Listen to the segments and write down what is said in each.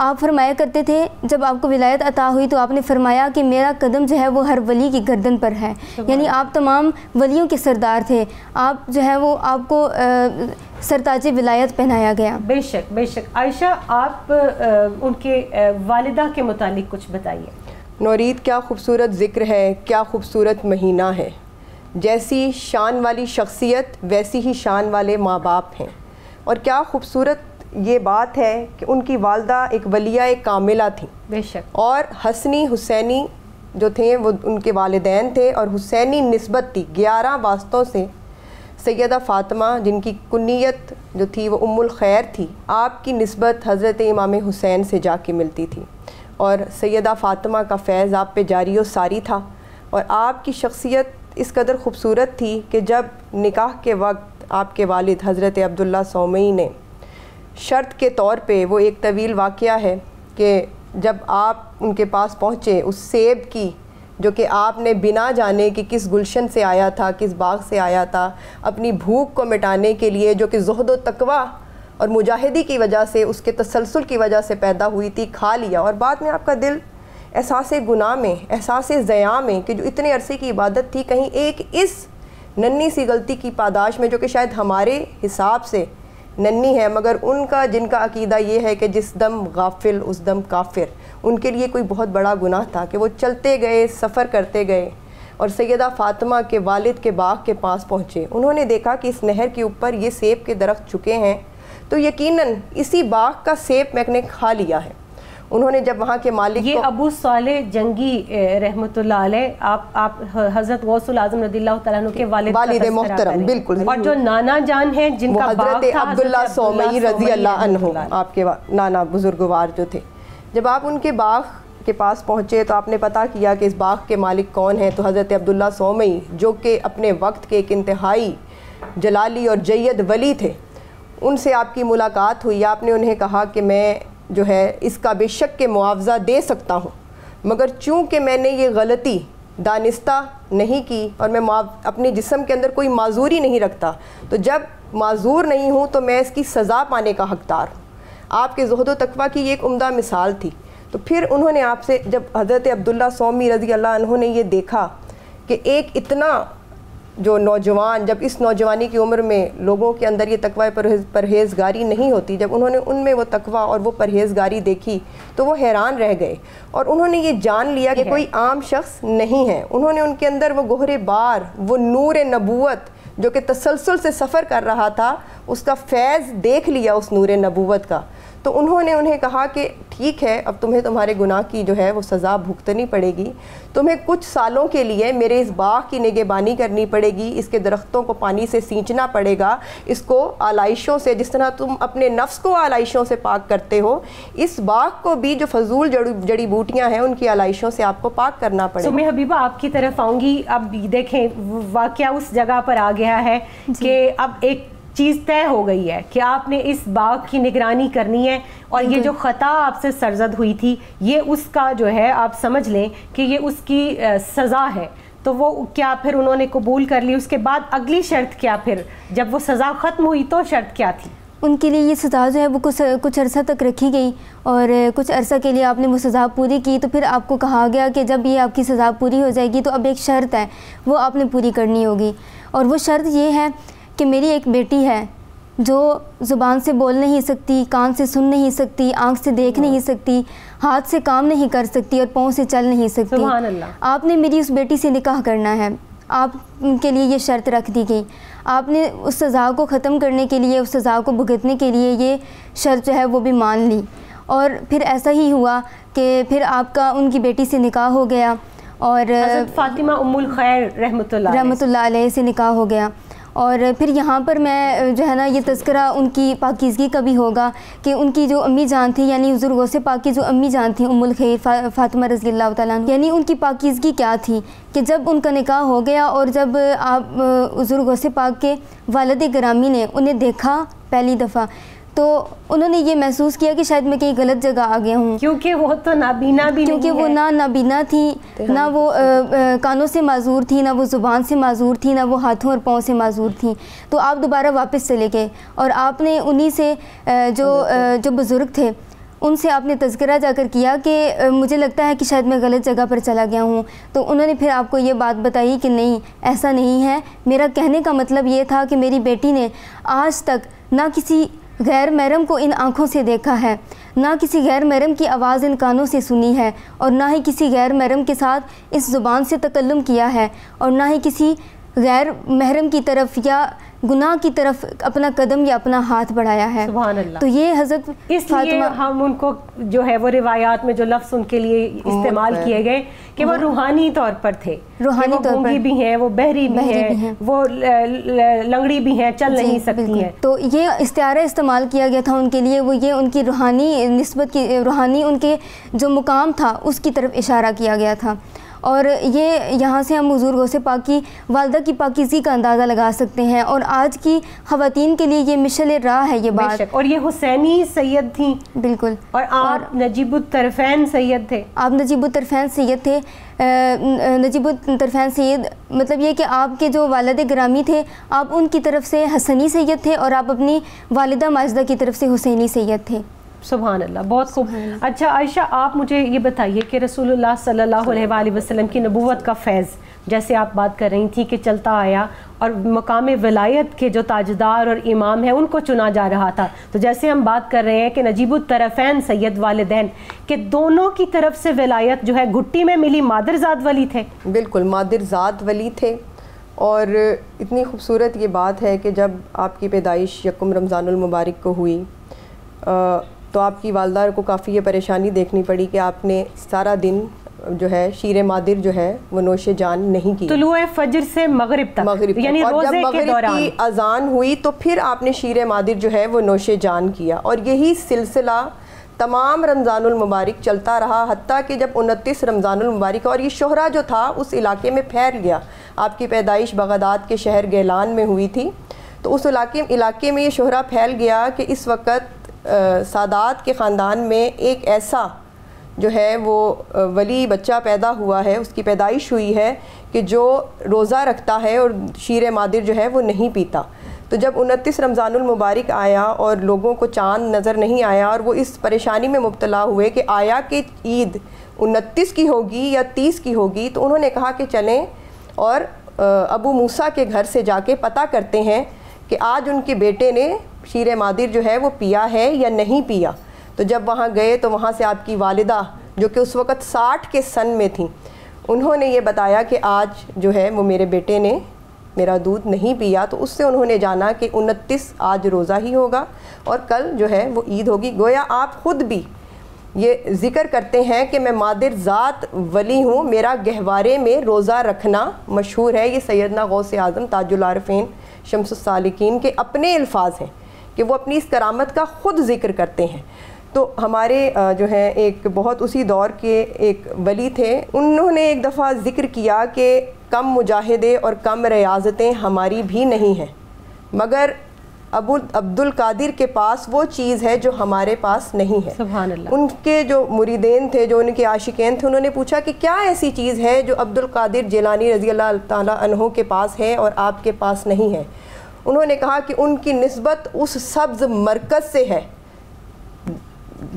آپ فرمایا کرتے تھے جب آپ کو ولایت عطا ہوئی تو آپ نے فرمایا کہ میرا قدم جو ہے وہ ہر ولی کی گردن پر ہے، یعنی آپ تمام ولیوں کے سردار تھے، آپ جو ہے وہ آپ کو سرتاج ولایت پہنایا گیا۔ بے شک بے شک۔ عائشہ آپ ان کے والدہ کے متعلق کچھ بتائیے۔ نورید، کیا خوبصورت ذکر ہے، کیا خوبصورت مہینہ ہے، جیسی شان والی شخصیت ویسی ہی شان والے ماں باپ ہیں، اور کیا خوبصورت یہ بات ہے کہ ان کی والدہ ایک ولیہ کاملہ تھیں، بے شک، اور حسنی حسینی جو تھے وہ ان کے والدین تھے، اور حسینی نسبت تھی 11 واسطوں سے سیدہ فاطمہ جن کی کنیت جو تھی وہ ام الخیر تھی، آپ کی نسبت حضرت امام حسین سے جا کے ملتی تھی، اور سیدہ فاطمہ کا فیض آپ پہ جاری و ساری تھا، اور آپ کی شخصیت اس قدر خوبصورت تھی کہ جب نکاح کے وقت آپ کے والد حضرت عبداللہ سومئی نے شرط کے طور پہ، وہ ایک طویل واقعہ ہے کہ جب آپ ان کے پاس پہنچے اس سیب کی جو کہ آپ نے بنا جانے کہ کس گلشن سے آیا تھا، کس باغ سے آیا تھا، اپنی بھوک کو مٹانے کے لیے جو کہ زہد و تقویٰ اور مجاہدی کی وجہ سے، اس کے تسلسل کی وجہ سے پیدا ہوئی تھی، کھا لیا، اور بعد میں آپ کا دل احساس گناہ میں، احساس ضیاع میں کہ جو اتنے عرصے کی عبادت تھی کہیں ایک اس ننھی سی غلطی کی پاداش میں، جو کہ شاید ہمارے حساب سے ننھی ہے مگر ان کا جن کا عقیدہ یہ ہے کہ جس دم غافل اس دم کافر، ان کے لیے کوئی بہت بڑا گناہ تھا کہ وہ چلتے گئے، سفر کرتے گئے، اور سیدہ فاطمہ کے والد کے باغ کے پاس پہنچے۔ انہوں نے دیکھا کہ اس نہر کے اوپر یہ سیب کے درخت چکے ہیں، تو یقیناً اسی باغ کا سیب میں نے کھا لیا ہے۔ انہوں نے جب وہاں کے مالک یہ ابو صالح جنگی رحمۃ اللہ علیہ، آپ حضرت غوث العظم رضی اللہ تعالیٰ عنہ کے والد محترم، بالکل، اور جو نانا جان ہیں جن کا حضرت عبداللہ سومئی رضی اللہ عنہ، آپ کے نانا بزرگوار جو تھے۔ جب آپ ان کے باغ کے پاس پہنچے تو آپ نے پتہ کیا کہ اس باغ کے مالک کون ہیں، تو حضرت عبداللہ سومئی جو کہ اپنے وقت کے ایک انتہائی جلالی اور جید ولی تھے، ان سے آپ کی ملاقات ہوئی۔ آپ نے انہیں کہا کہ میں جو ہے اس کا بے شک کے معاوضہ دے سکتا ہوں، مگر چونکہ میں نے یہ غلطی دانستہ نہیں کی اور میں اپنے جسم کے اندر کوئی معذوری نہیں رکھتا، تو جب معذور نہیں ہوں تو میں اس کی سزا پانے کا حقدار ہوں۔ آپ کے زہد و تقویٰ کی یہ ایک عمدہ مثال تھی۔ تو پھر انہوں نے آپ سے، جب حضرت عبداللہ سومی رضی اللہ عنہ نے یہ دیکھا کہ ایک اتنا جو نوجوان، جب اس نوجوانی کی عمر میں لوگوں کے اندر یہ تقوی پرہیزگاری نہیں ہوتی، جب انہوں نے ان میں وہ تقوی اور وہ پرہیزگاری دیکھی تو وہ حیران رہ گئے، اور انہوں نے یہ جان لیا کہ کوئی عام شخص نہیں ہے۔ انہوں نے ان کے اندر وہ گوہر بار، وہ نور نبوت جو کہ تسلسل سے سفر کر رہا تھا، اس کا فیض دیکھ لیا، اس نور نبوت کا۔ تو انہوں نے انہیں کہا کہ ٹھیک ہے، اب تمہیں تمہارے گناہ کی جو ہے وہ سزا بھگتنی پڑے گی، تمہیں کچھ سالوں کے لیے میرے اس باغ کی نگہبانی کرنی پڑے گی، اس کے درختوں کو پانی سے سینچنا پڑے گا، اس کو آلائشوں سے، جس طرح تم اپنے نفس کو آلائشوں سے پاک کرتے ہو، اس باغ کو بھی جو فضول جڑی بوٹیاں ہیں ان کی آلائشوں سے آپ کو پاک کرنا پڑے گا۔ میں حبیبہ آپ کی طرف آؤں گی۔ اب دیکھیں واقعہ اس جگہ پر آ گیا ہے کہ اب ایک چیز طے ہو گئی ہے کہ آپ نے اس باغ کی نگرانی کرنی ہے، اور یہ جو خطا آپ سے سرزد ہوئی تھی یہ اس کا جو ہے آپ سمجھ لیں کہ یہ اس کی سزا ہے۔ تو وہ کیا پھر انہوں نے قبول کر لی؟ اس کے بعد اگلی شرط کیا؟ پھر جب وہ سزا ختم ہوئی تو شرط کیا تھی؟ ان کے لیے یہ سزا جو ہے وہ کچھ عرصہ تک رکھی گئی، اور کچھ عرصہ کے لیے آپ نے وہ سزا پوری کی، تو پھر آپ کو کہا گیا کہ جب یہ آپ کی سزا پوری ہو جائے گی تو اب ایک شرط ہے وہ آپ نے پوری کرنی ہوگی، اور وہ شرط یہ ہے کہ میری ایک بیٹی ہے جو زبان سے بول نہیں سکتی، کان سے سن نہیں سکتی، آنکھ سے دیکھ نہیں سکتی، ہاتھ سے کام نہیں کر سکتی اور پاؤں سے چل نہیں سکتی، سبحان اللہ۔ آپ نے میری اس بیٹی سے نکاح کرنا ہے۔ آپ کے لیے یہ شرط رکھ دی گئی، آپ نے اس سزا کو ختم کرنے کے لیے، اس سزا کو بھگتنے کے لیے یہ شرط جو ہے وہ بھی مان لی، اور پھر ایسا ہی ہوا کہ پھر آپ کا ان کی بیٹی سے نکاح ہو گیا، اور حضرت فاطمہ ام الخیر رحمۃ اللہ علیہ سے نکاح ہو گیا۔ اور پھر یہاں پر میں جو ہے نا یہ تذکرہ ان کی پاکیزگی کا بھی ہوگا کہ ان کی جو امی جان تھی، یعنی حضور غوث پاک کی جو امی جان تھیں ام الخیر فاطمہ رضی اللہ تعالیٰ عنہ، یعنی ان کی پاکیزگی کیا تھی کہ جب ان کا نکاح ہو گیا اور جب آپ حضور غوث پاک کے والد گرامی نے انہیں دیکھا پہلی دفعہ، تو انہوں نے یہ محسوس کیا کہ شاید میں کہیں غلط جگہ آ گیا ہوں، کیونکہ وہ تو نابینا بھی نہیں ہے، کیونکہ وہ نہ نابینا تھی، نہ وہ کانوں سے معذور تھی، نہ وہ زبان سے معذور تھی، نہ وہ ہاتھوں اور پاؤں سے معذور تھیں۔ تو آپ دوبارہ واپس چلے گئے، اور آپ نے انہی سے جو بزرگ تھے ان سے آپ نے تذکرہ جا کر کیا کہ مجھے لگتا ہے کہ شاید میں غلط جگہ پر چلا گیا ہوں، تو انہوں نے پھر آپ کو یہ بات بتائی کہ نہیں ایسا نہیں ہے، میرا کہنے کا مطلب یہ تھا کہ میری بیٹی نے آج تک نہ کسی غیر محرم کو ان آنکھوں سے دیکھا ہے، نہ کسی غیر محرم کی آواز ان کانوں سے سنی ہے، اور نہ ہی کسی غیر محرم کے ساتھ اس زبان سے تکلم کیا ہے، اور نہ ہی کسی غیر محرم کی طرف یا گناہ کی طرف اپنا قدم یا اپنا ہاتھ بڑھایا ہے۔ سبحان اللہ۔ تو یہ حضرت اس لیے ہم ان کو جو ہے وہ روایات میں جو لفظ ان کے لیے استعمال کیے گئے کہ وہ روحانی طور پر تھے، روحانی طور پر گونگی بھی ہیں، وہ بہری بھی ہیں، وہ لنگڑی بھی ہیں، چل نہیں سکتی ہیں۔ تو یہ استعارہ استعمال کیا گیا تھا ان کے لیے، وہ یہ ان کی روحانی نسبت کی، روحانی ان کے جو مقام تھا اس کی طرف اشارہ کیا گیا تھا۔ اور یہ یہاں سے ہم حضور غوث پاک کی والدہ کی پاکیزگی کا اندازہ لگا سکتے ہیں، اور آج کی خواتین کے لیے یہ مشعل راہ ہے یہ بات۔ اور یہ حسینی سید تھیں بالکل، اور آپ نجیب الطرفین سید تھے۔ آپ نجیب الطرفین سید تھے۔ نجیب الطرفین سید مطلب یہ کہ آپ کے جو والد گرامی تھے آپ ان کی طرف سے حسنی سید تھے، اور آپ اپنی والدہ ماجدہ کی طرف سے حسینی سید تھے۔ سبحان اللہ، بہت خوب۔ اچھا عائشہ، آپ مجھے یہ بتائیے کہ رسول اللہ صلی اللہ علیہ وآلہ وسلم کی نبوت کا فیض جیسے آپ بات کر رہی تھی کہ چلتا آیا، اور مقام ولایت کے جو تاجدار اور امام ہیں ان کو چنا جا رہا تھا، تو جیسے ہم بات کر رہے ہیں کہ نجیب الطرفین سید والدین کہ دونوں کی طرف سے ولایت جو ہے گھٹی میں ملی، مادرزاد ولی تھے۔ بالکل، مادرزاد ولی تھے۔ اور اتنی خوبصورت یہ بات ہے کہ جب آپ کی پیدائش یکم رمضان المبارک کو ہوئی تو آپ کی والدہ کو کافی یہ پریشانی دیکھنی پڑی کہ آپ نے سارا دن جو ہے شیر مادر جو ہے وہ نوش جان نہیں کی، طلوع فجر سے مغرب تک، یعنی اور روزے جب کے مغرب دوران کی اذان ہوئی تو پھر آپ نے شیر مادر جو ہے وہ نوش جان کیا، اور یہی سلسلہ تمام رمضان المبارک چلتا رہا، حتیٰ کہ جب 29 رمضان المبارک اور یہ شہرہ جو تھا اس علاقے میں پھیل گیا۔ آپ کی پیدائش بغداد کے شہر گیلان میں ہوئی تھی، تو اس علاقے میں یہ شہرہ پھیل گیا کہ اس وقت سادات کے خاندان میں ایک ایسا جو ہے وہ ولی بچہ پیدا ہوا ہے، اس کی پیدائش ہوئی ہے کہ جو روزہ رکھتا ہے اور شیر مادر جو ہے وہ نہیں پیتا۔ تو جب 29 رمضان المبارک آیا اور لوگوں کو چاند نظر نہیں آیا، اور وہ اس پریشانی میں مبتلا ہوئے کہ آیا کہ عید 29 کی ہوگی یا 30 کی ہوگی، تو انہوں نے کہا کہ چلیں اور ابو موسیٰ کے گھر سے جا کے پتہ کرتے ہیں کہ آج ان کے بیٹے نے شیر مادر جو ہے وہ پیا ہے یا نہیں پیا۔ تو جب وہاں گئے تو وہاں سے آپ کی والدہ جو کہ اس وقت 60 کے سن میں تھیں، انہوں نے یہ بتایا کہ آج جو ہے وہ میرے بیٹے نے میرا دودھ نہیں پیا۔ تو اس سے انہوں نے جانا کہ 29 آج روزہ ہی ہوگا اور کل جو ہے وہ عید ہوگی۔ گویا آپ خود بھی یہ ذکر کرتے ہیں کہ میں مادر ذات ولی ہوں، میرا گہوارے میں روزہ رکھنا مشہور ہے۔ یہ سیدنا غوث اعظم تاج العارفین شمس السالکین کے اپنے الفاظ ہیں کہ وہ اپنی اس کرامت کا خود ذکر کرتے ہیں۔ تو ہمارے جو ہیں ایک بہت اسی دور کے ایک ولی تھے، انہوں نے ایک دفعہ ذکر کیا کہ کم مجاہدے اور کم ریاضتیں ہماری بھی نہیں ہیں، مگر عبد القادر کے پاس وہ چیز ہے جو ہمارے پاس نہیں ہے۔ سبحان اللہ۔ ان کے جو مریدین تھے، جو ان کے عاشقین تھے، انہوں نے پوچھا کہ کیا ایسی چیز ہے جو عبد القادر جیلانی رضی اللہ تعالیٰ عنہ کے پاس ہے اور آپ کے پاس نہیں ہے؟ انہوں نے کہا کہ ان کی نسبت اس سبز مرکز سے ہے،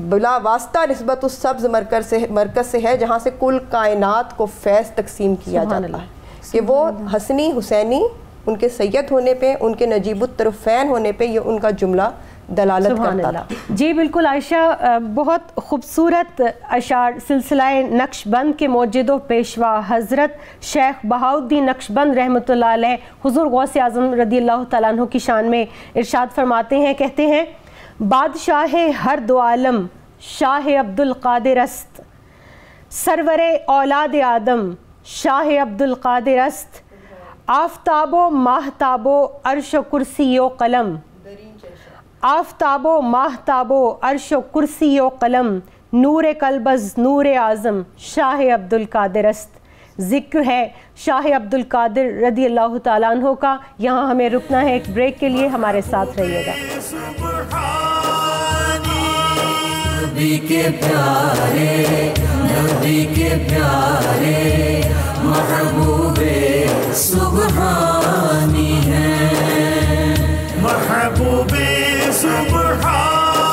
بلا واسطہ نسبت اس سبز مرکز سے ہے جہاں سے کل کائنات کو فیض تقسیم کیا جاتا ہے، کہ وہ حسنی حسینی ان کے سید ہونے پہ، ان کے نجیب الطرفین ہونے پہ یہ ان کا جملہ دلالت کرتا تھا۔ جی بالکل عائشہ، بہت خوبصورت اشعار سلسلہ نقش بند کے موجد و پیشوا حضرت شیخ بہاؤالدین نقش بند رحمۃ اللہ علیہ حضور غوث اعظم رضی اللہ تعالیٰ عنہ کی شان میں ارشاد فرماتے ہیں، کہتے ہیں بادشاہ ہر دو عالم شاہ عبد القادر است، سرور اولاد آدم شاہ عبد القادر است، آفتاب و ماہتاب و عرش و کرسی و قلم، آفتاب و ماہتاب و عرش و کرسی و قلم، نور قلبز نور اعظم شاہ عبد القادر است۔ ذکر ہے شاہ عبد القادر رضی اللہ تعالیٰ عنہ کا۔ یہاں ہمیں رکنا ہے ایک بریک کے لیے، ہمارے ساتھ رہیے گا۔ نبی کے پیارے، نبی کے پیارے محبوب سبحانی ہیں، محبوب سبحانی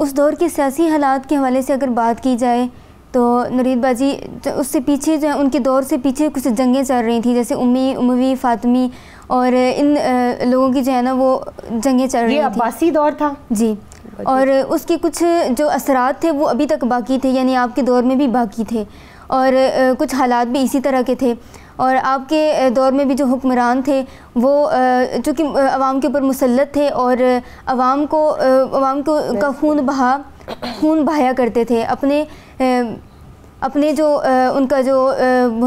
اس دور کے سیاسی حالات کے حوالے سے اگر بات کی جائے تو نورید باجی اس سے پیچھے جو ہے ان کے دور سے پیچھے کچھ جنگیں چل رہی تھیں، جیسے اموی فاطمی اور ان لوگوں کی جو ہے نا وہ جنگیں چل رہی تھیں. یہ عباسی دور تھا جی، اور اس کے کچھ جو اثرات تھے وہ ابھی تک باقی تھے، یعنی آپ کے دور میں بھی باقی تھے، اور کچھ حالات بھی اسی طرح کے تھے. اور آپ کے دور میں بھی جو حکمران تھے وہ چونکہ عوام کے اوپر مسلط تھے اور عوام کا خون بہایا کرتے تھے، اپنے جو ان کا جو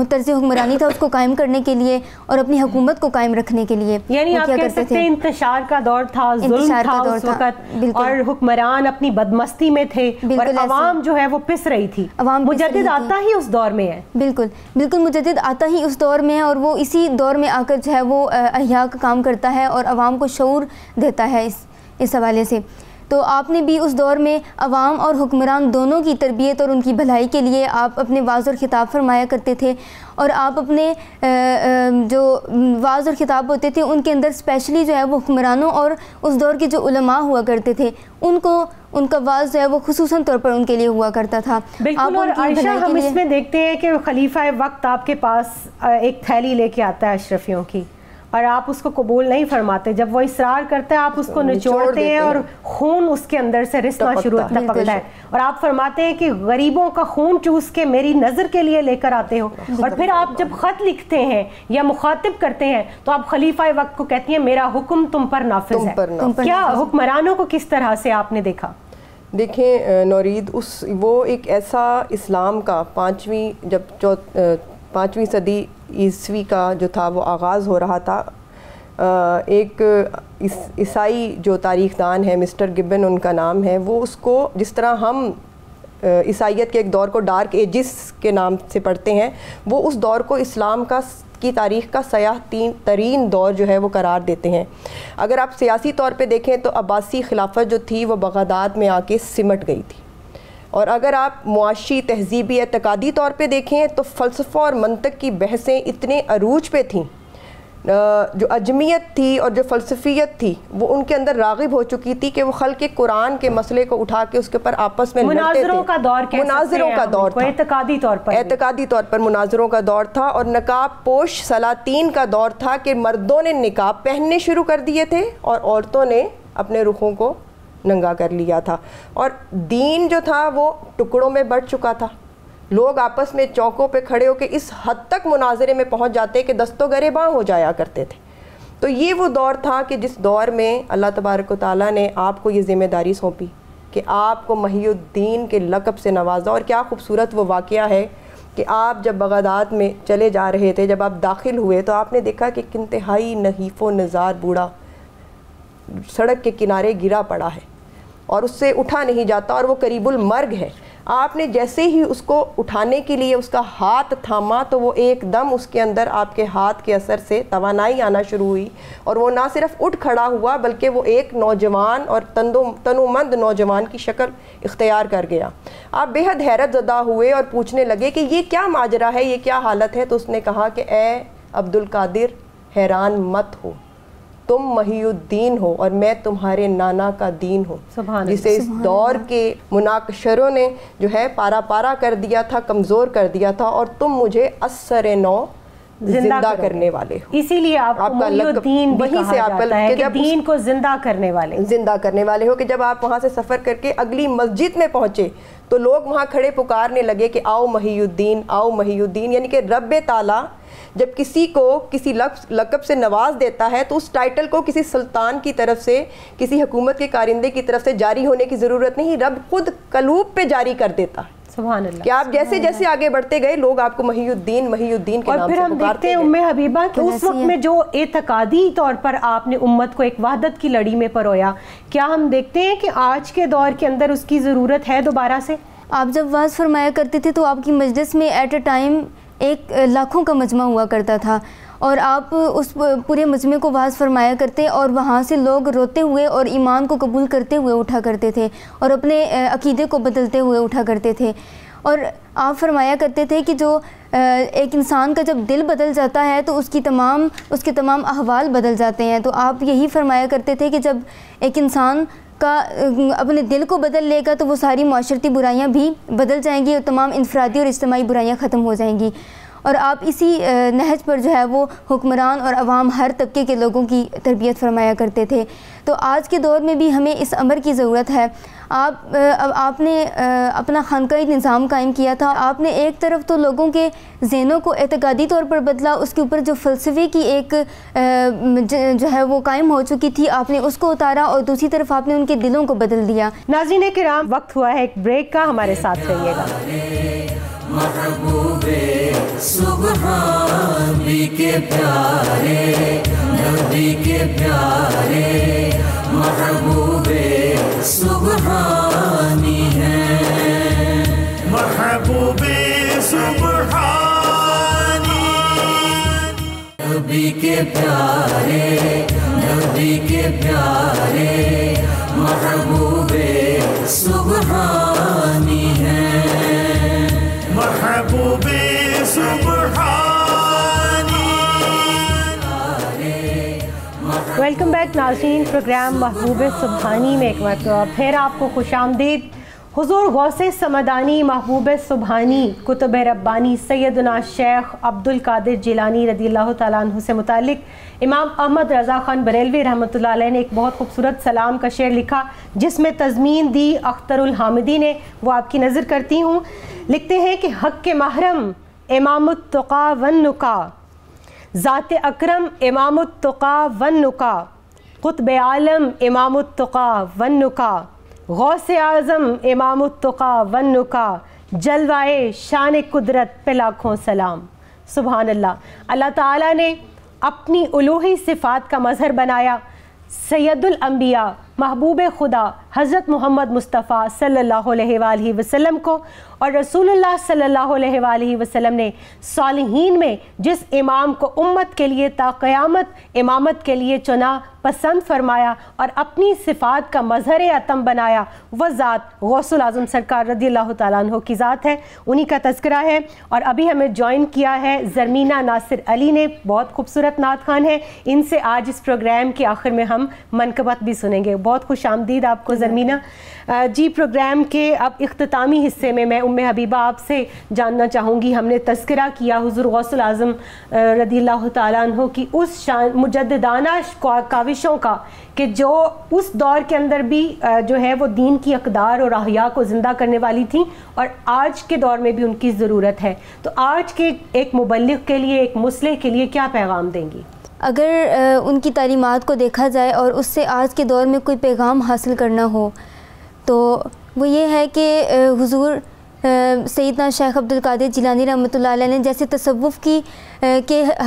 طرز حکمرانی تھا اس کو قائم کرنے کے لیے اور اپنی حکومت کو قائم رکھنے کے لیے. یعنی آپ کہہ سکتے ہیں انتشار کا دور تھا، ظلم تھا اس وقت، اور حکمران اپنی بدمستی میں تھے اور عوام جو ہے وہ پس رہی تھی. مجدد آتا ہی اس دور میں ہے. بالکل مجدد آتا ہی اس دور میں ہے، اور وہ اسی دور میں آ کر جو ہے وہ احیاء کا کام کرتا ہے اور عوام کو شعور دیتا ہے اس حوالے سے. تو آپ نے بھی اس دور میں عوام اور حکمران دونوں کی تربیت اور ان کی بھلائی کے لیے آپ اپنے وعظ اور خطاب فرمایا کرتے تھے، اور آپ اپنے جو وعظ اور خطاب ہوتے تھے ان کے اندر اسپیشلی جو ہے وہ حکمرانوں اور اس دور کے جو علماء ہوا کرتے تھے ان کا وعظ جو ہے وہ خصوصاً طور پر ان کے لیے ہوا کرتا تھا. بالکل. اور عائشہ ہم اس میں دیکھتے ہیں کہ خلیفہ وقت آپ کے پاس ایک تھیلی لے کے آتا ہے اشرفیوں کی، اور آپ اس کو قبول نہیں فرماتے. جب وہ اصرار کرتا ہے آپ اس کو نچوڑتے ہیں اور خون اس کے اندر سے رسنا شروع ٹپکتا ہے، اور آپ فرماتے ہیں کہ غریبوں کا خون چوس کے میری نظر کے لیے لے کر آتے ہو. اور پھر آپ جب خط لکھتے ہیں یا مخاطب کرتے ہیں تو آپ خلیفہ وقت کو کہتی ہیں میرا حکم تم پر نافذ ہے. کیا حکمرانوں کو کس طرح سے آپ نے دیکھا؟ دیکھیں نورید، وہ ایک ایسا اسلام کا پانچویں صدی عیسوی کا جو تھا وہ آغاز ہو رہا تھا. ایک عیسائی جو تاریخ دان ہے مسٹر گبن ان کا نام ہے، وہ اس کو جس طرح ہم عیسائیت کے ایک دور کو ڈارک ایجز کے نام سے پڑھتے ہیں، وہ اس دور کو اسلام کی تاریخ کا سیاہ ترین دور جو ہے وہ قرار دیتے ہیں. اگر آپ سیاسی طور پہ دیکھیں تو عباسی خلافت جو تھی وہ بغداد میں آ کے سمٹ گئی تھی، اور اگر آپ معاشی تہذیبی اعتقادی طور پہ دیکھیں تو فلسفہ اور منطق کی بحثیں اتنے عروج پہ تھیں، جو عجمیت تھی اور جو فلسفیت تھی وہ ان کے اندر راغب ہو چکی تھی کہ وہ خلق قرآن کے مسئلے کو اٹھا کے اس کے اوپر آپس میں لڑتے تھے. مناظروں کا دور تھا، اعتقادی طور پر مناظروں کا دور تھا، اور نقاب پوش سلاطین کا دور تھا کہ مردوں نے نقاب پہننے شروع کر دیے تھے اور عورتوں نے اپنے رخوں کو ننگا کر لیا تھا. اور دین جو تھا وہ ٹکڑوں میں بٹ چکا تھا. لوگ آپس میں چوکوں پہ کھڑے ہو کے اس حد تک مناظرے میں پہنچ جاتے کہ دست و گریباں ہو جایا کرتے تھے. تو یہ وہ دور تھا کہ جس دور میں اللہ تبارک و تعالیٰ نے آپ کو یہ ذمہ داری سونپی کہ آپ کو محی الدین کے لقب سے نوازا. اور کیا خوبصورت وہ واقعہ ہے کہ آپ جب بغداد میں چلے جا رہے تھے، جب آپ داخل ہوئے تو آپ نے دیکھا کہ ایک انتہائی نحیف و نزار بوڑھا سڑک کے کنارے گرا پڑا ہے اور اس سے اٹھا نہیں جاتا اور وہ قریب المرگ ہے. آپ نے جیسے ہی اس کو اٹھانے کے لیے اس کا ہاتھ تھاما تو وہ ایک دم اس کے اندر آپ کے ہاتھ کے اثر سے توانائی آنا شروع ہوئی، اور وہ نہ صرف اٹھ کھڑا ہوا بلکہ وہ ایک نوجوان اور تنومند نوجوان کی شکل اختیار کر گیا. آپ بے حد حیرت زدہ ہوئے اور پوچھنے لگے کہ یہ کیا ماجرا ہے، یہ کیا حالت ہے. تو اس نے کہا کہ اے عبد القادر، حیران مت ہو، تم محی الدین ہو اور میں تمہارے نانا کا دین ہوں، جسے اس دور کے مناقشروں نے جو ہے پارا پارا کر دیا تھا، کمزور کر دیا تھا، اور تم مجھے اثر نو زندہ کرنے والے ہو. اسی لیے آپ کا دین بھی کہا جاتا ہے کہ دین کو زندہ کرنے والے ہو. کہ جب آپ وہاں سے سفر کر کے اگلی مسجد میں پہنچے تو لوگ وہاں کھڑے پکارنے لگے کہ آؤ محی الدین، آؤ محی الدین. یعنی کہ رب تعالیٰ جب کسی کو کسی لقب سے نواز دیتا ہے تو اس ٹائٹل کو کسی سلطان کی طرف سے، کسی حکومت کے کارندے کی طرف سے جاری ہونے کی ضرورت نہیں، رب خود قلوب پہ جاری کر دیتا ہے. سبحان اللہ. کہ آپ جیسے جیسے آگے بڑھتے گئے لوگ آپ کو محی الدین کے نام سے پکارتے گئے. اور پھر ہم دیکھتے ہیں ام حبیبہ کہ اس وقت میں جو اعتقادی طور پر آپ نے امت کو ایک وحدت کی لڑی میں پرویا، کیا ہم دیکھتے ہیں کہ آج کے دور کے اندر اس کی ضرورت ہے دوبارہ سے؟ آپ جب واعظ فرمایا کرتے تھے تو آپ کی مجلس میں ایٹ اے ٹائم ایک لاکھوں کا مجمع ہوا کرتا تھا، اور آپ اس پورے مجمع کو واعظ فرمایا کرتے اور وہاں سے لوگ روتے ہوئے اور ایمان کو قبول کرتے ہوئے اٹھا کرتے تھے اور اپنے عقیدے کو بدلتے ہوئے اٹھا کرتے تھے. اور آپ فرمایا کرتے تھے کہ جو ایک انسان کا جب دل بدل جاتا ہے تو اس کے تمام احوال بدل جاتے ہیں. تو آپ یہی فرمایا کرتے تھے کہ جب ایک انسان کا اپنے دل کو بدل لے گا تو وہ ساری معاشرتی برائیاں بھی بدل جائیں گی اور تمام انفرادی اور اجتماعی برائیاں ختم ہو جائیں گی. اور آپ اسی نہج پر جو ہے وہ حکمران اور عوام ہر طبقے کے لوگوں کی تربیت فرمایا کرتے تھے. تو آج کے دور میں بھی ہمیں اس امر کی ضرورت ہے. آپ نے اپنا خانقاہی نظام قائم کیا تھا. آپ نے ایک طرف تو لوگوں کے ذہنوں کو اعتقادی طور پر بدلا, اس کے اوپر جو فلسفے کی ایک جو ہے وہ قائم ہو چکی تھی آپ نے اس کو اتارا, اور دوسری طرف آپ نے ان کے دلوں کو بدل دیا. ناظرین کرام, وقت ہوا ہے ایک بریک کا, ہمارے ساتھ رہیے گا. محبوب سبحان نبی کے پیارے, نبی کے پیارے محبوب سبحانی ہیں, محبوب سبحانی نبی کے پیارے, نبی کے پیارے محبوب سبحانی ہیں, محبوب سبحانی. ویلکم بیک ناظرین, پروگرام محبوب سبحانی میں ایک مرتبہ پھر آپ کو خوش آمدید. حضور غوث سمدانی محبوب سبحانی کتب ربانی سیدنا شیخ عبد القادر جیلانی رضی اللہ تعالیٰ عنہ سے متعلق امام احمد رضا خان بریلوی رحمۃ اللہ علیہ نے ایک بہت خوبصورت سلام کا شعر لکھا جس میں تضمین دی اختر الحامدی نے, وہ آپ کی نظر کرتی ہوں. لکھتے ہیں کہ حق کے محرم امام التقا والنقا, ذات اکرم امام التقا والنقا, قطب عالم امام التقا والنقا, غوث اعظم امام التقا والنقا, جلوائے شان قدرت پہ لاکھوں سلام. سبحان اللہ. اللہ تعالیٰ نے اپنی الوہی صفات کا مظہر بنایا سید الانبیاء محبوب خدا حضرت محمد مصطفیٰ صلی اللہ علیہ وآلہ وسلم کو, اور رسول اللہ صلی اللہ علیہ وآلہ وسلم نے صالحین میں جس امام کو امت کے لیے تا قیامت امامت کے لیے چنا پسند فرمایا اور اپنی صفات کا مظہر اتم بنایا, وہ ذات غوث الاعظم سرکار رضی اللہ تعالیٰ عنہ کی ذات ہے, انہی کا تذکرہ ہے. اور ابھی ہمیں جوائن کیا ہے زرمینہ ناصر علی نے, بہت خوبصورت نعت خوان ہے. ان سے آج اس پروگرام کے آخر میں ہم منقبت بھی سنیں گے. بہت خوش آمدید آپ کو زرمینہ. جی, پروگرام کے اب اختتامی حصے میں میں ام حبیبہ آپ سے جاننا چاہوں گی, ہم نے تذکرہ کیا حضور غوث الاعظم رضی اللہ تعالیٰ عنہ کی اس مجددانہ کاوشوں کا کہ جو اس دور کے اندر بھی جو ہے وہ دین کی اقدار اور احیاء کو زندہ کرنے والی تھیں, اور آج کے دور میں بھی ان کی ضرورت ہے. تو آج کے ایک مبلغ کے لیے, ایک مصلح کے لیے کیا پیغام دیں گی؟ اگر ان کی تعلیمات کو دیکھا جائے اور اس سے آج کے دور میں کوئی پیغام حاصل کرنا ہو تو وہ یہ ہے کہ حضور سیدنا شیخ عبد القادر جیلانی رحمۃ اللہ علیہ نے جیسے تصوف کے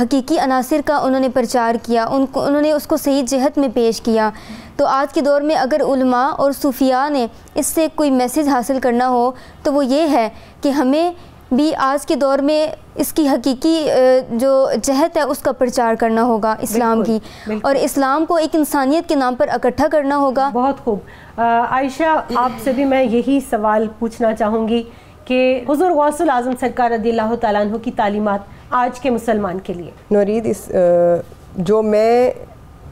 حقیقی عناصر کا انہوں نے پرچار کیا, انہوں نے اس کو صحیح جہت میں پیش کیا. تو آج کے دور میں اگر علماء اور صوفیاء نے اس سے کوئی میسیج حاصل کرنا ہو تو وہ یہ ہے کہ ہمیں بھی آج کے دور میں اس کی حقیقی جو جہت ہے اس کا پرچار کرنا ہوگا اسلام کی, اور اسلام کو ایک انسانیت کے نام پر اکٹھا کرنا ہوگا. بہت خوب. عائشہ, آپ سے بھی میں یہی سوال پوچھنا چاہوں گی کہ حضور غوث الاعظم سرکار رضی اللہ تعالیٰ عنہ کی تعلیمات آج کے مسلمان کے لیے. نورید, جو میں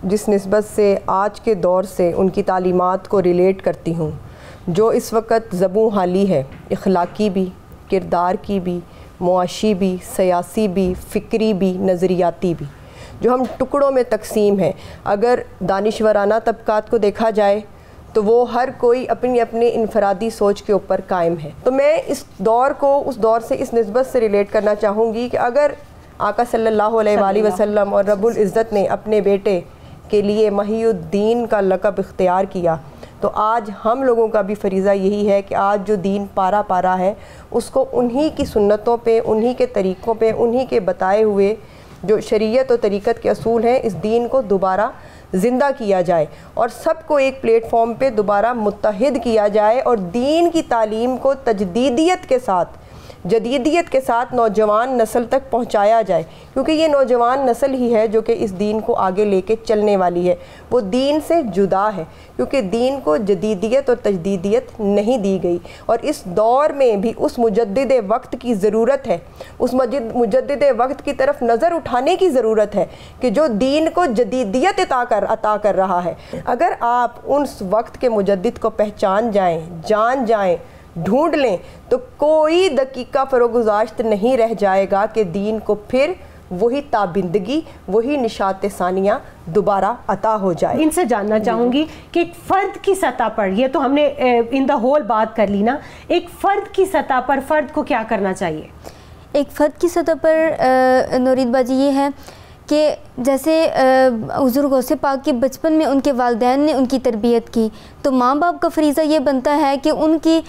جس نسبت سے آج کے دور سے ان کی تعلیمات کو ریلیٹ کرتی ہوں, جو اس وقت زبوں حالی ہے, اخلاقی بھی, کردار کی بھی, معاشی بھی, سیاسی بھی, فکری بھی, نظریاتی بھی, جو ہم ٹکڑوں میں تقسیم ہیں. اگر دانشورانہ طبقات کو دیکھا جائے تو وہ ہر کوئی اپنی اپنی انفرادی سوچ کے اوپر قائم ہے. تو میں اس دور کو اس دور سے اس نسبت سے ریلیٹ کرنا چاہوں گی کہ اگر آقا صلی اللہ علیہ وآلہ وسلم اور رب العزت نے اپنے بیٹے کے لیے محی الدین کا لقب اختیار کیا تو آج ہم لوگوں کا بھی فریضہ یہی ہے کہ آج جو دین پارا پارا ہے اس کو انہی کی سنتوں پہ, انہی کے طریقوں پہ, انہی کے بتائے ہوئے جو شریعت و طریقت کے اصول ہیں, اس دین کو دوبارہ زندہ کیا جائے اور سب کو ایک پلیٹ فارم پہ دوبارہ متحد کیا جائے, اور دین کی تعلیم کو تجدیدیت کے ساتھ جدیدیت کے ساتھ نوجوان نسل تک پہنچایا جائے، کیونکہ یہ نوجوان نسل ہی ہے جو کہ اس دین کو آگے لے کے چلنے والی ہے۔ وہ دین سے جدا ہے، کیونکہ دین کو جدیدیت اور تجدیدیت نہیں دی گئی، اور اس دور میں بھی اس مجدد وقت کی ضرورت ہے، اس مجدد وقت کی طرف نظر اٹھانے کی ضرورت ہے کہ جو دین کو جدیدیت عطا کر رہا ہے۔ اگر آپ اس وقت کے مجدد کو پہچان جائیں، جان جائیں، ڈھونڈ لیں، تو کوئی دقیقہ فروگزاشت نہیں رہ جائے گا کہ دین کو پھر وہی تابندگی، وہی نشاط ثانیہ دوبارہ عطا ہو جائے۔ ان سے جاننا چاہوں گی کہ ایک فرد کی سطح پر، یہ تو ہم نے ان دا ہول بات کر لی نا، ایک فرد کی سطح پر فرد کو کیا کرنا چاہیے؟ ایک فرد کی سطح پر نورید باجی یہ ہے کہ جیسے حضور غوث پاک کے بچپن میں ان کے والدین نے ان کی تربیت کی، تو ماں باپ کا فریضہ یہ بنتا ہے کہ ان کی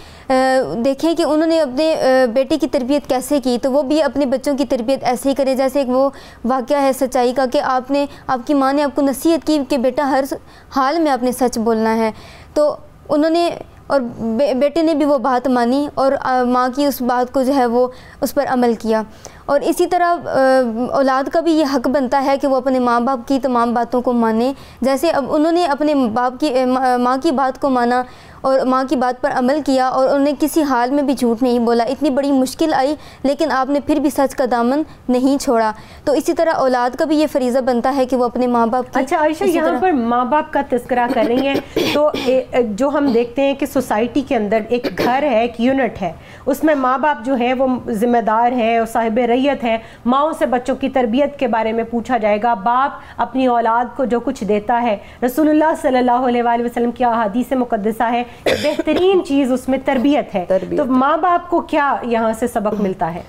دیکھیں کہ انہوں نے اپنے بیٹے کی تربیت کیسے کی، تو وہ بھی اپنے بچوں کی تربیت ایسے ہی کرے۔ جیسے ایک وہ واقعہ ہے سچائی کا کہ آپ کی ماں نے آپ کو نصیحت کی کہ بیٹا ہر حال میں آپ نے سچ بولنا ہے، تو انہوں نے اور بیٹے نے بھی وہ بات مانی اور ماں کی اس بات کو جو ہے وہ اس پر عمل کیا۔ اور اسی طرح اولاد کا بھی یہ حق بنتا ہے کہ وہ اپنے ماں باپ کی تمام باتوں کو مانے، جیسے اب انہوں نے اپنے ماں کی بات کو مانا اور ماں کی بات پر عمل کیا، اور انہوں نے کسی حال میں بھی جھوٹ نہیں بولا۔ اتنی بڑی مشکل آئی لیکن آپ نے پھر بھی سچ کا دامن نہیں چھوڑا۔ تو اسی طرح اولاد کا بھی یہ فریضہ بنتا ہے کہ وہ اپنے ماں باپ کی۔ اچھا عائشہ، یہاں پر ماں باپ کا تذکرہ کر رہی ہیں، تو جو ہم دیکھتے ہیں کہ سوسائٹی کے اندر ایک گھر ہے، ایک یونٹ ہے، اس میں ماں باپ جو ہیں وہ ذمہ دار ہیں اور صاحب ریت ہیں۔ ماؤں سے بچوں کی تربیت کے بارے میں پوچھا جائے گا، باپ اپنی اولاد کو جو کچھ دیتا ہے، رسول اللہ صلی اللہ علیہ وآلہ وسلم کی احادیث مقدسہ ہے، بہترین چیز اس میں تربیت ہے۔ تو ماں باپ کو کیا یہاں سے سبق ملتا ہے؟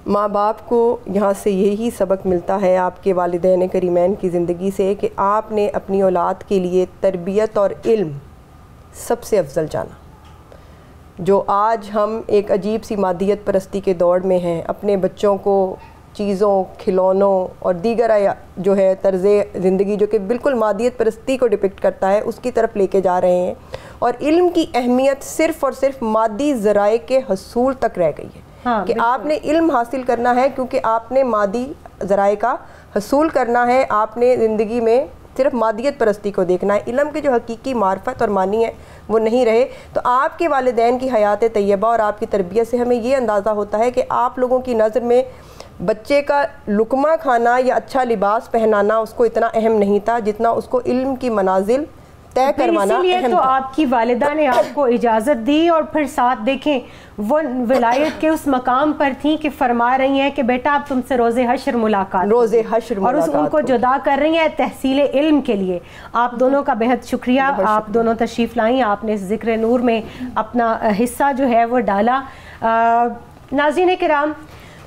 ماں باپ کو یہاں سے یہی سبق ملتا ہے آپ کے والدین کریمین کی زندگی سے کہ آپ نے اپنی اولاد کے لیے تربیت اور علم سب سے افضل جانا۔ جو آج ہم ایک عجیب سی مادیت پرستی کے دور میں ہیں، اپنے بچوں کو چیزوں، کھلونوں اور دیگر جو ہے طرز زندگی جو کہ بالکل مادیت پرستی کو ڈپکٹ کرتا ہے، اس کی طرف لے کے جا رہے ہیں، اور علم کی اہمیت صرف اور صرف مادی ذرائع کے حصول تک رہ گئی ہے کہ آپ نے علم حاصل کرنا ہے کیونکہ آپ نے مادی ذرائع کا حصول کرنا ہے، آپ نے زندگی میں صرف مادیت پرستی کو دیکھنا ہے، علم کے جو حقیقی معرفت اور معنی ہے وہ نہیں رہے۔ تو آپ کے والدین کی حیات طیبہ اور آپ کی تربیت سے ہمیں یہ اندازہ ہوتا ہے کہ آپ لوگوں کی نظر میں بچے کا لقمہ کھانا یا اچھا لباس پہنانا اس کو اتنا اہم نہیں تھا جتنا اس کو علم کی منازل طے کروانا اہم تھا۔ اسی لیے تو آپ کی والدہ نے آپ کو اجازت دی، اور پھر ساتھ دیکھیں وہ ولایت کے اس مقام پر تھیں کہ فرما رہی ہیں کہ بیٹا اب تم سے روز حشر ملاقات، اور ان کو جدا کر رہی ہیں تحصیل علم کے لیے۔ آپ دونوں کا بہت شکریہ، آپ دونوں تشریف لائیں، آپ نے ذکر نور میں اپنا حصہ جو ہے وہ ڈالا۔ ناظرین کرام،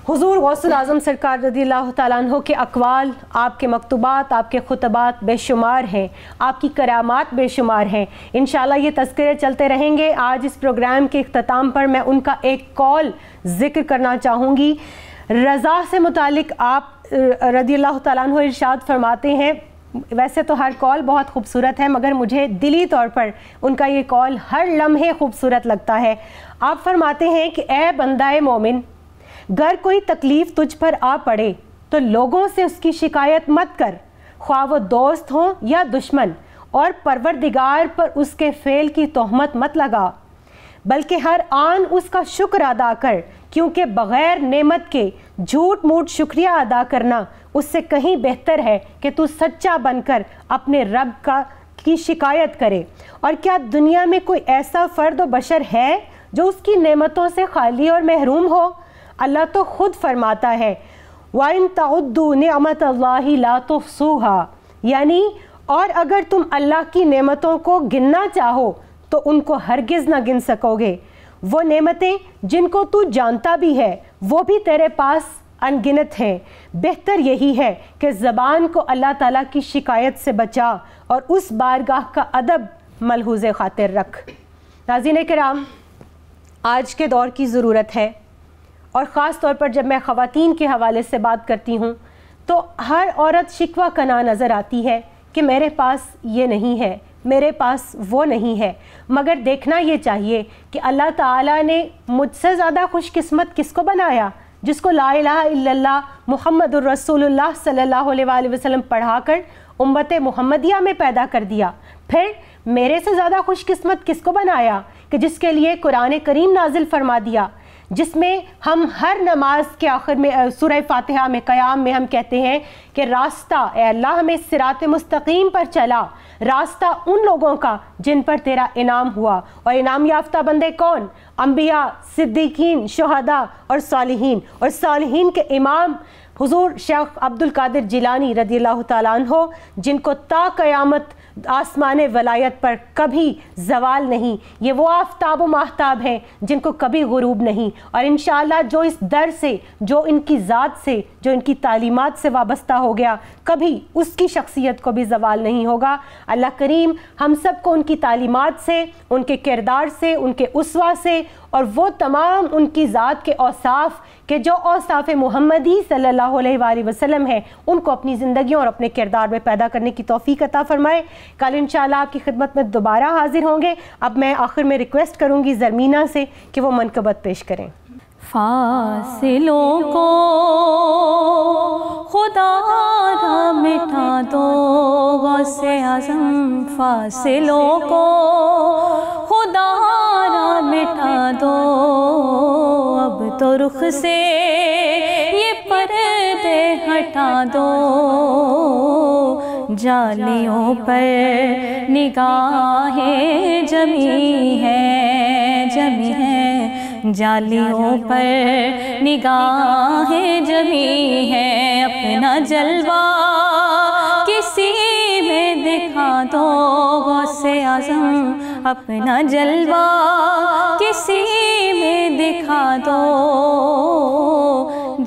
حضور غوث الاعظم سرکار رضی اللہ تعالیٰ عنہ کے اقوال، آپ کے مکتوبات، آپ کے خطبات بے شمار ہیں، آپ کی کرامات بے شمار ہیں۔ انشاءاللہ یہ تذکرے چلتے رہیں گے۔ آج اس پروگرام کے اختتام پر میں ان کا ایک قول ذکر کرنا چاہوں گی۔ رضا سے متعلق آپ رضی اللہ تعالیٰ عنہ ارشاد فرماتے ہیں، ویسے تو ہر قول بہت خوبصورت ہے مگر مجھے دلی طور پر ان کا یہ قول ہر لمحے خوبصورت لگتا ہے۔ آپ فرماتے ہیں کہ اے بندہ مومن، گر کوئی تکلیف تجھ پر آ پڑے تو لوگوں سے اس کی شکایت مت کر، خواہ وہ دوست ہوں یا دشمن، اور پروردگار پر اس کے فعل کی تہمت مت لگا، بلکہ ہر آن اس کا شکر ادا کر، کیونکہ بغیر نعمت کے جھوٹ موٹ شکریہ ادا کرنا اس سے کہیں بہتر ہے کہ تو سچا بن کر اپنے رب کی شکایت کرے۔ اور کیا دنیا میں کوئی ایسا فرد و بشر ہے جو اس کی نعمتوں سے خالی اور محروم ہو؟ اللہ تو خود فرماتا ہے وَإِن تَعُدُّوا نِعْمَةَ اللَّهِ لَا تُحْصُوهَا، یعنی اور اگر تم اللہ کی نعمتوں کو گننا چاہو تو ان کو ہرگز نہ گن سکو گے۔ وہ نعمتیں جن کو تو جانتا بھی ہے وہ بھی تیرے پاس انگنت ہیں۔ بہتر یہی ہے کہ زبان کو اللہ تعالیٰ کی شکایت سے بچا اور اس بارگاہ کا ادب ملحوظ خاطر رکھ۔ ناظرین کرام، آج کے دور کی ضرورت ہے، اور خاص طور پر جب میں خواتین کے حوالے سے بات کرتی ہوں تو ہر عورت شکوہ کنا نظر آتی ہے کہ میرے پاس یہ نہیں ہے، میرے پاس وہ نہیں ہے، مگر دیکھنا یہ چاہیے کہ اللہ تعالیٰ نے مجھ سے زیادہ خوش قسمت کس کو بنایا؟ جس کو لا الہ الا اللہ محمد الرسول اللہ صلی اللہ علیہ وآلہ وسلم پڑھا کر امت محمدیہ میں پیدا کر دیا۔ پھر میرے سے زیادہ خوش قسمت کس کو بنایا کہ جس کے لیے قرآن کریم نازل فرما دیا، جس میں ہم ہر نماز کے آخر میں سورہ فاتحہ میں قیام میں ہم کہتے ہیں کہ راستہ اے اللہ ہمیں صراط مستقیم پر چلا، راستہ ان لوگوں کا جن پر تیرا انعام ہوا۔ اور انعام یافتہ بندے کون؟ انبیاء، صدیقین، شہداء اور صالحین، اور صالحین کے امام حضور شیخ عبد القادر جیلانی رضی اللہ تعالیٰ عنہ، جن کو تا قیامت آسمان ولایت پر کبھی زوال نہیں، یہ وہ آفتاب و ماہتاب ہیں جن کو کبھی غروب نہیں، اور انشاءاللہ جو اس در سے، جو ان کی ذات سے، جو ان کی تعلیمات سے وابستہ ہو گیا، کبھی اس کی شخصیت کو بھی زوال نہیں ہوگا۔ اللہ کریم ہم سب کو ان کی تعلیمات سے، ان کے کردار سے، ان کے اسوہ سے، اور وہ تمام ان کی ذات کے اوصاف کہ جو اوصاف محمدی صلی اللہ علیہ وآلہ وسلم ہیں، ان کو اپنی زندگیوں اور اپنے کردار میں پیدا کرنے کی توفیق عطا فرمائے۔ کل انشاءاللہ آپ کی خدمت میں دوبارہ حاضر ہوں گے۔ اب میں آخر میں ریکویسٹ کروں گی زرمینہ سے کہ وہ منقبت پیش کریں۔ فاصلوں کو خدا نہ مٹا دو غوث اعظم، فاصلوں کو خدا نہ مٹا دو، اب تو رخ سے یہ پردے ہٹا دو، جالیوں پر نگاہیں جمی ہے، جمی ہے، جالیوں پر نگاہیں جمی ہے، اپنا جلوہ کسی میں دکھا دو غوث اعظم، اپنا جلوہ کسی میں دکھا دو،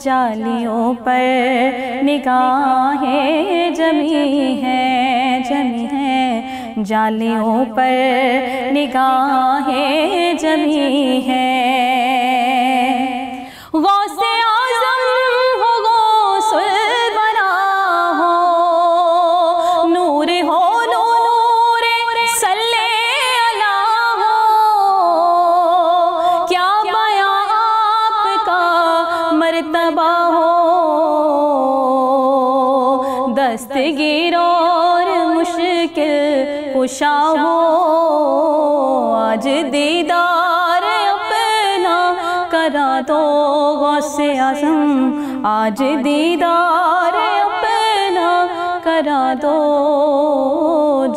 جالیوں پر نگاہیں جمی ہے، جمی ہے، جالیوں پر نگاہیں جمی ہے۔ غوث اعظم ہو، غوث الورا ہو، نور ہو، نور صلی اللہ ہو، کیا بیاں آپ کا مرتبہ ہو، دستگیر اور مشکل کشا ہو، آج دیدار اپنا کرا دو غوث اعظم، آج دیدار اپنا کرا دو،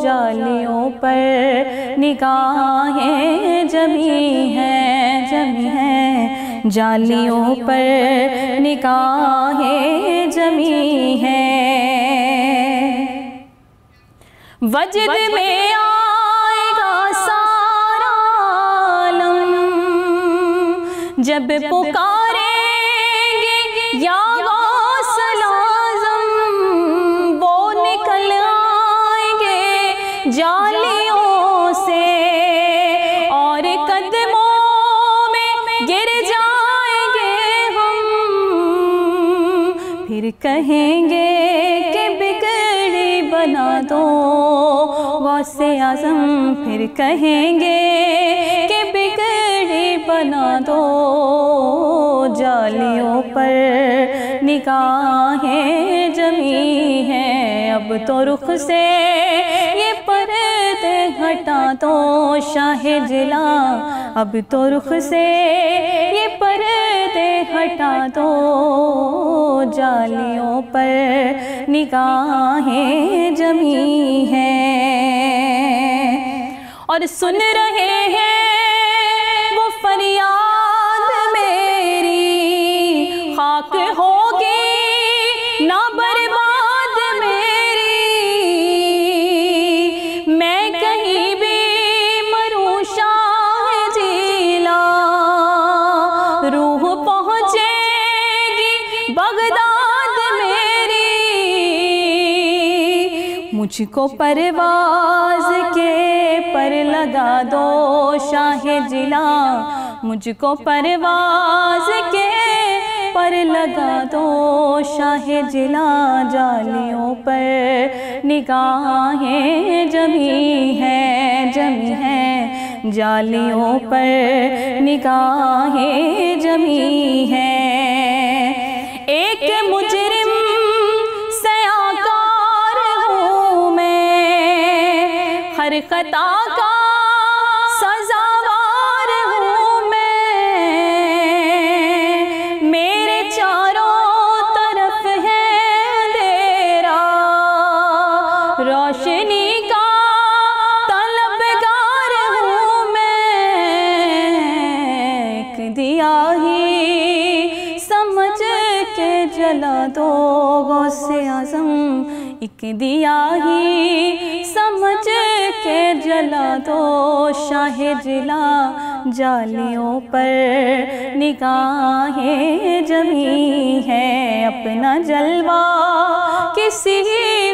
جالیوں پر نگاہیں جمی ہیں، جمی ہیں، جالیوں پر نگاہیں جمی ہیں۔ وجد میں آئے گا سارا عالم جب پکاریں گے یا غوث اعظم، وہ نکل آئیں گے جالیوں سے اور قدموں میں گر جائیں گے ہم، پھر کہیں گے کہ بگڑی بنا دو غوث اعظم، پھر کہیں گے کہ بگڑی بنا دو، جالیوں پر نگاہیں جمی ہیں، اب تو رخ سے یہ پردے ہٹا دو شاہ جلا، اب تو رخ سے یہ پردے ہٹا دو، جالیوں پر نگاہیں جمی ہیں، اور سن رہے ہیں وہ فریاد میری، خاک ہوگی نہ برباد میری، میں کہیں بھی مروں شاہ جیلا، روح پہنچے گی بغداد میری، مجھ کو پرواز کے پر لگا دو شاہ جلا، مجھ کو پرواز کے پر پر لگا دو شاہ جلا، جالیوں پر نگاہیں جمی ہیں، جمی ہیں، جالیوں پر نگاہیں جمی ہیں۔ ایک مجرم سیاکار ہوں میں، ہر خطا کا سزاوار ہوں میں، میرے چاروں طرف ہے اندھیرا، روشنی کا طلبگار ہوں میں، ایک دیا ہی سمجھ کے جلا دو غوث اعظم، ایک دیا ہی سمجھ کے جلا دو شاہ جلا، جالیوں پر نگاہیں جمی ہیں۔ اپنا جلوہ کسی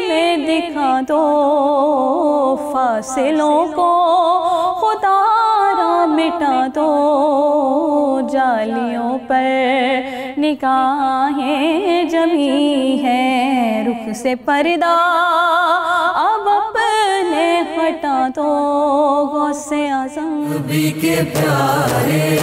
میں دکھا دو، فاصلوں کو خدا را مٹا دو، جالیوں پر نگاہیں جمی ہیں۔ رخ سے پردہ اب اپنے ہٹا دو غوث اعظم، نبی کے پیارے